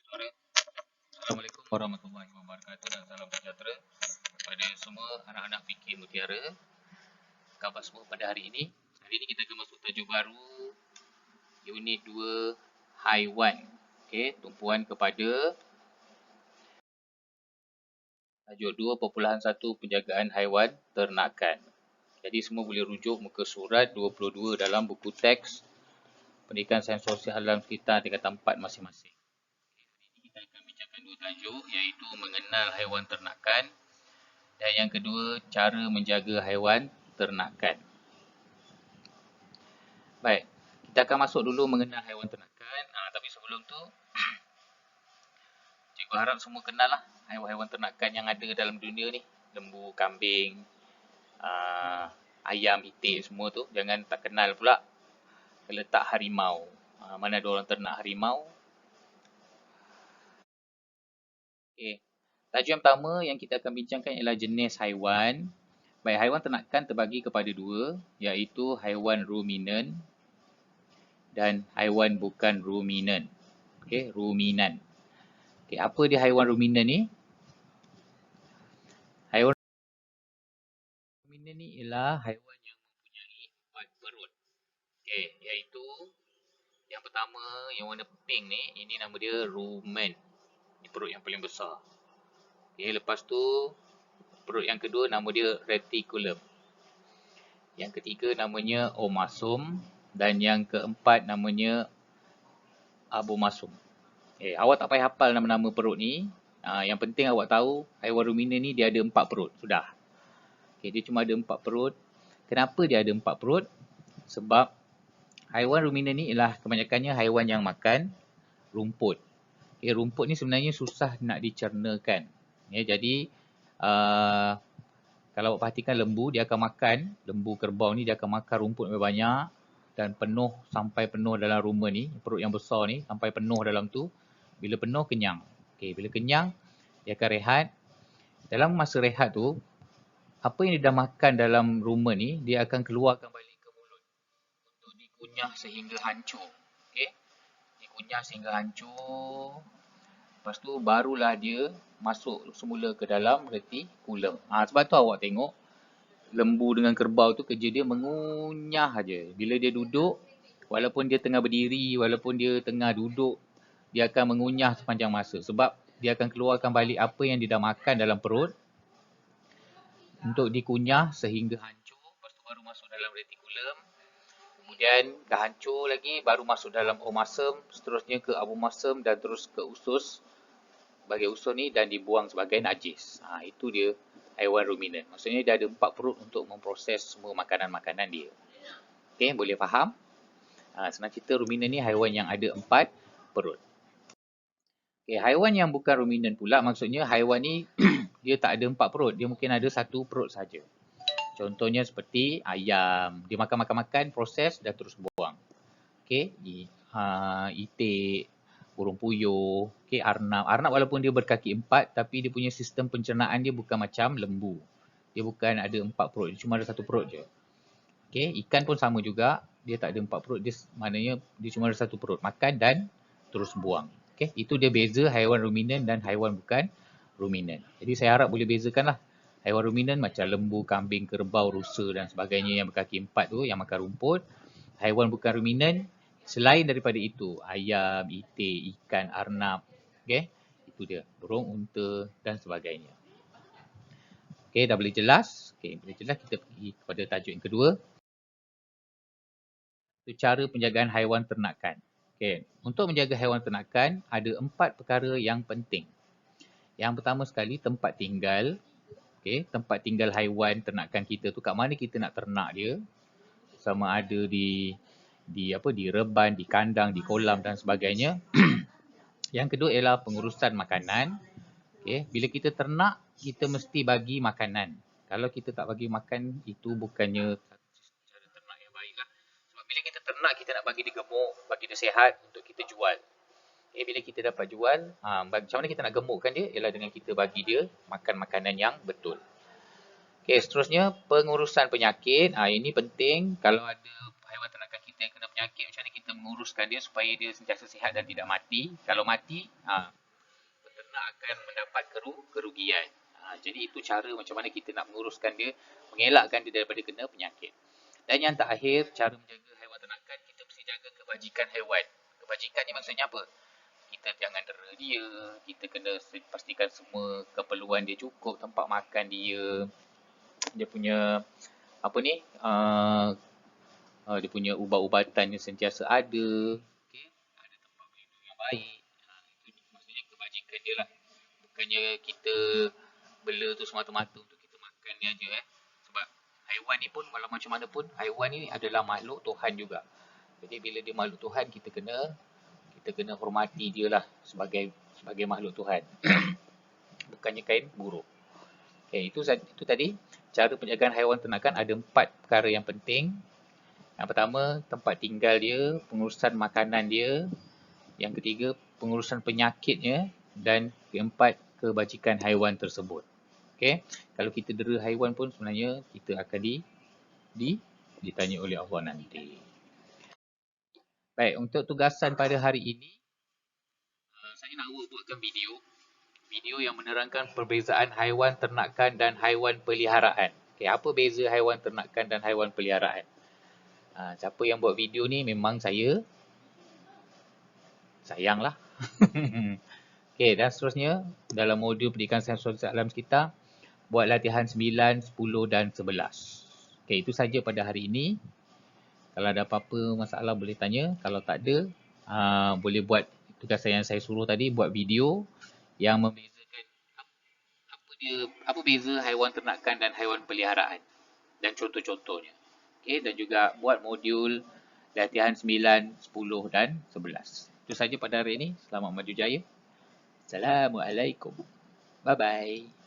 Assalamualaikum warahmatullahi wabarakatuh dan salam sejahtera kepada semua anak-anak fikir mutiara. Khabar semua pada hari ini. Hari ini kita akan masuk tajuk baru unit 2 haiwan. Okey, tumpuan kepada tajuk 2.1 penjagaan haiwan ternakan. Jadi semua boleh rujuk muka surat 22 dalam buku teks Pendidikan Sains Sosial Alam Sekitar tingkatan 4 masing-masing. Kita akan bincangkan dua tajuk iaitu mengenal haiwan ternakan dan yang kedua cara menjaga haiwan ternakan. Baik, kita akan masuk dulu mengenal haiwan ternakan. Tapi sebelum tu cikgu harap semua kenal lah haiwan-haiwan ternakan yang ada dalam dunia ni. Lembu, kambing, ayam, itik semua tu. Jangan tak kenal pula letak harimau. Mana ada orang ternak harimau? Okey. Tajuk yang pertama yang kita akan bincangkan ialah jenis haiwan. Baik, haiwan ternakan terbagi kepada dua, iaitu haiwan ruminan dan haiwan bukan ruminan. Okey, ruminan. Okey, apa dia haiwan ruminan ni? Haiwan ruminan ni ialah haiwan yang mempunyai 4 perut. Okey, iaitu yang pertama yang warna pink ni, ini nama dia rumen. Ini perut yang paling besar. Okey, lepas tu perut yang kedua nama dia reticulum. Yang ketiga namanya omasum dan yang keempat namanya abomasum. Awak tak payah hafal nama-nama perut ni. Yang penting awak tahu haiwan ruminan ni dia ada 4 perut. Sudah. Dia cuma ada 4 perut. Kenapa dia ada 4 perut? Sebab haiwan ruminan ni ialah kebanyakannya haiwan yang makan rumput. Rumput ni sebenarnya susah nak dicernakan. Jadi kalau awak perhatikan lembu, dia akan makan, lembu kerbau ni dia akan makan rumput lebih banyak dan penuh sampai penuh dalam rumah ni, perut yang besar ni sampai penuh dalam tu. Bila penuh kenyang. Bila kenyang dia akan rehat. Dalam masa rehat tu, apa yang dia dah makan dalam rumah ni dia akan keluarkan balik ke mulut untuk dikunyah sehingga hancur. Dikunyah sehingga hancur. Lepas tu barulah dia masuk semula ke dalam reticulum. Sebab tu awak tengok lembu dengan kerbau tu kerja dia mengunyah aja. Bila dia duduk, walaupun dia tengah berdiri, walaupun dia tengah duduk, dia akan mengunyah sepanjang masa. Sebab dia akan keluarkan balik apa yang dia dah makan dalam perut untuk dikunyah sehingga hancur. Lepas tu baru masuk dalam reticulum. Kemudian dah hancur lagi, baru masuk dalam omasum, seterusnya ke abomasum dan terus ke usus. Bagai usus ni dan dibuang sebagai najis. Itu dia haiwan ruminan. Maksudnya dia ada 4 perut untuk memproses semua makanan-makanan dia. Okey, boleh faham? Senang cerita ruminan ni haiwan yang ada 4 perut. Okey, haiwan yang bukan ruminan pula maksudnya haiwan ni dia tak ada 4 perut. Dia mungkin ada 1 perut saja. Contohnya seperti ayam. Dia makan-makan, proses dan terus buang. Okey, itik, burung puyuh, arnab. Arnab walaupun dia berkaki 4 tapi dia punya sistem pencernaan dia bukan macam lembu. Dia bukan ada 4 perut, dia cuma ada 1 perut je. Ikan pun sama juga, dia tak ada 4 perut, dia maknanya dia cuma ada 1 perut, makan dan terus buang. Itu dia beza haiwan ruminan dan haiwan bukan ruminan. Jadi saya harap boleh bezakanlah. Haiwan ruminan macam lembu, kambing, kerbau, rusa dan sebagainya yang berkaki 4 tu yang makan rumput. Haiwan bukan ruminan selain daripada itu, ayam, itik, ikan, arnab, itu dia, burung, unta dan sebagainya. Dah boleh jelas? Boleh jelas, kita pergi kepada tajuk yang kedua. Itu cara penjagaan haiwan ternakan. Untuk menjaga haiwan ternakan, ada 4 perkara yang penting. Yang pertama sekali, tempat tinggal. Tempat tinggal haiwan ternakan kita tu, kat mana kita nak ternak dia. Sama ada di reban, di kandang, di kolam dan sebagainya. Yang kedua ialah pengurusan makanan. Bila kita ternak, kita mesti bagi makanan. Kalau kita tak bagi makan, itu bukannya cara ternak yang baik lah. Sebab bila kita ternak, kita nak bagi dia gemuk, bagi dia sihat untuk kita jual. Bila kita dapat jual, macam mana kita nak gemukkan dia? Ialah dengan kita bagi dia makan makanan yang betul. Seterusnya pengurusan penyakit. Ini penting. Kalau ada haiwan ternakan kita yang kena penyakit, macam mana kita kita menguruskan dia supaya dia sentiasa sihat dan tidak mati. Kalau mati, peternak akan mendapat kerugian. Jadi itu cara macam mana kita nak menguruskan dia, mengelakkan dia daripada kena penyakit. Dan yang terakhir, cara menjaga haiwan ternakan, kita mesti jaga kebajikan haiwan. Kebajikan ni maksudnya apa? Kita jangan dera dia, kita kena pastikan semua keperluan dia cukup, tempat makan dia, dia punya apa ni, dia punya ubat-ubatan yang sentiasa ada, okay? Ada tempat berlindung yang baik. Itu maksudnya kebajikan dia lah. Bukannya kita bela tu semata-mata untuk kita makan dia je Sebab haiwan ni pun, walau macam mana pun, haiwan ni adalah makhluk Tuhan juga. Jadi bila dia makhluk Tuhan, kita kena hormati dia lah sebagai makhluk Tuhan. Bukannya kain buruk. Okay, itu tadi cara penjagaan haiwan ternakan. Ada 4 perkara yang penting. Yang pertama, tempat tinggal dia, pengurusan makanan dia. Yang ketiga, pengurusan penyakitnya. Dan keempat, kebajikan haiwan tersebut. Okay, kalau kita dera haiwan pun sebenarnya kita akan ditanya oleh Allah nanti. Baik, untuk tugasan pada hari ini, saya nak buatkan video yang menerangkan perbezaan haiwan ternakan dan haiwan peliharaan. Okay, apa beza haiwan ternakan dan haiwan peliharaan? Siapa yang buat video ni memang saya sayanglah. Okay, dan seterusnya dalam modul pendidikan sains sosial alam kita, buat latihan 9, 10 dan 11. Okay, itu saja pada hari ini. Kalau ada apa-apa masalah boleh tanya. Kalau tak ada, boleh buat tugasan yang saya suruh tadi, buat video yang membezakan apa beza haiwan ternakan dan haiwan peliharaan dan contoh-contohnya. Okay, dan juga buat modul latihan 9, 10 dan 11. Itu saja pada hari ini. Selamat maju jaya. Assalamualaikum. Bye-bye.